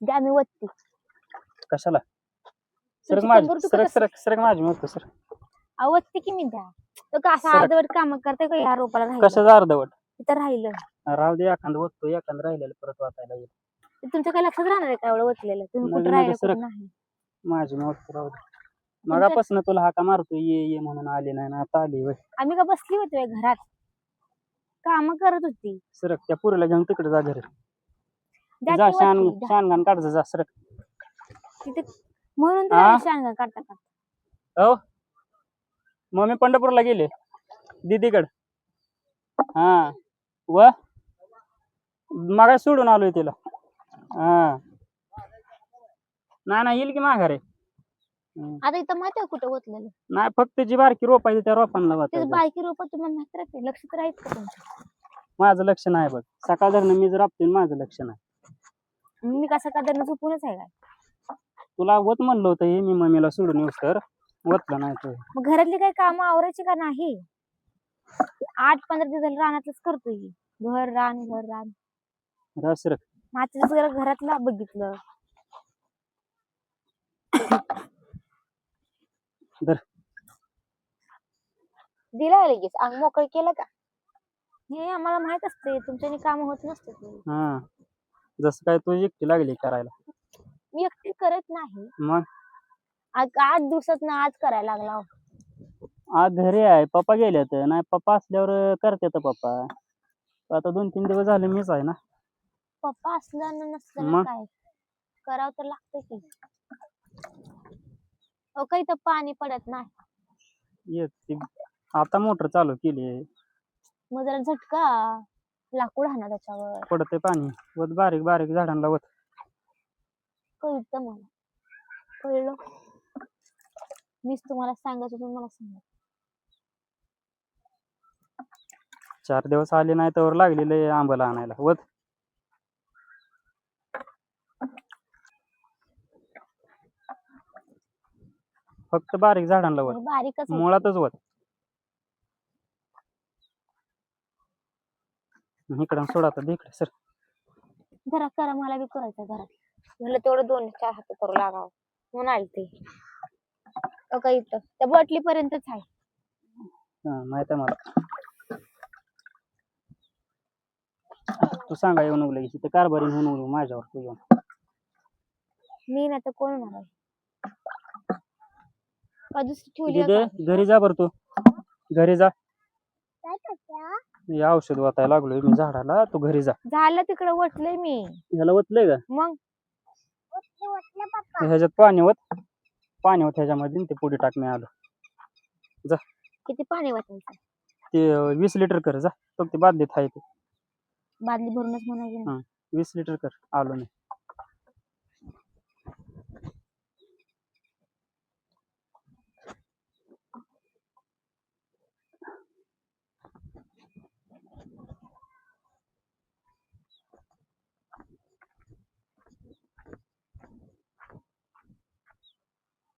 द्या मी वत्ती. कशाला सरक तुमची माझी कंबर दुखत सरक असेल. सरक सरक माझी मत सर अहो वत्ती की मी द्या. तो का असं सरक. अर्धवट काम करते का ह्या रोपाला राहिलं कशाचं अर्धवट तिथं राहिलं राहू दे एखादं वततो एखादं राहिलेलं परत वाचायला येईल ते तुमच्या काय लक्षात राहणार आहे का एवढं वतलेलं तुम्ही कुठं नवीन राहिलं सरक. कुठं नाही. माझी मत राहू दे मगापासून तुला हाका मारतो ये ये म्हणून आली नाही ना आता आली वय आम्ही का बसली होती घरात काम करत होती. सरक त्या पुरीला घेऊन तिकडे जा घरी द्या जा की शान वत्ती, द्या. शानगान काढ जा सरक तिथे म्हणून तर हा? आम्ही शांगा काढता काढता. हो मम्मी पंढरपूरला गेले दीदीकड हा व मग सोडून आलोय तिला हा नाही येईल की माघारे आता इथं माहिती आहे कुठं वतलेलं नाही फक्त जी बारकी रोप आहे त्या रोपांना ते वाचायचं बायकी रोप तुम्हाला माहित राहते लक्ष तर राहत का तुमचं. माझं लक्ष नाही बघ सकाळ धरणं मी जर राबतोय माझं लक्ष नाही मी कसं का त्यांना झोपूनच आहे काय. तुला वत म्हणलं होतं हे मी मम्मीला सोडून येऊस तर वतलं नाही तो मग घरातली काही कामं आवरायची का नाही. 8-15 दिवस झाले रानातच करतोय घर रान सरक माझ्याच जरा घरातला बघितलं. धर दिला लगेच अंग मोकळ केलं का. हे आम्हाला माहित असते तुमच्यानी काम होत नसते. हा जसं काय तू एकटी लागली करायला मी एकटी करत नाही. मग आज 8 दिवसात ना आज करायला लागला. आज घरी आहे पप्पा गेले तर नाही पप्पा असल्यावर करते तर पप्पा आता 2-3 दिवस झाले मीच आहे ना पप्पा असलं ना नसलं ना मग? काय करावं तर लागतं की. अहो काही तर पाणी पडत नाही. येत आता मोटर चालू केली मग जरा झटका लाकूड हाणा त्याच्यावर पडते पाणी वत बारीक बारीक झाडांना वत कळतं मला कळलं. मीच तुम्हाला सांगायचं तुम्ही मला सांगा. 4 दिवस आले नाही तर लागलेले आंबाला आणायला वत फक्त बारीक झाडांना वत बारीकच आहे. मुळातच वत इकडं सोडा आता इकडे सर जरा करा मला बी करायचं घरात म्हणलं तेवढं 2-4 हात करू लागावं म्हणून आली ते. काही इथं त्या बॉटली पर्यंतच आहे. माहित आहे मला तू सांगा येऊन उगलं की कारभारी होऊन उगलं माझ्यावर तू येऊन मी नाही तर कोण होणार आहे. का दुसरी ठेवली आहे दिदे का? घरी जा बरं तू घरी जा काय करता? हे औषध वाचायला लागलोय मी झाडाला तू घरी जा झालं तिकडे वटलंय मी. ह्याला वतलंय का मग ह्याच्यात पाणी वत ह्याच्यामध्ये आणि ते पुढे टाक मी आलो जा किती पाणी वाटायचं ते 20 लिटर कर जा तो ते बादलीत आहे ते बादली भरूनच म्हणायचं. 20 लिटर कर आलो मी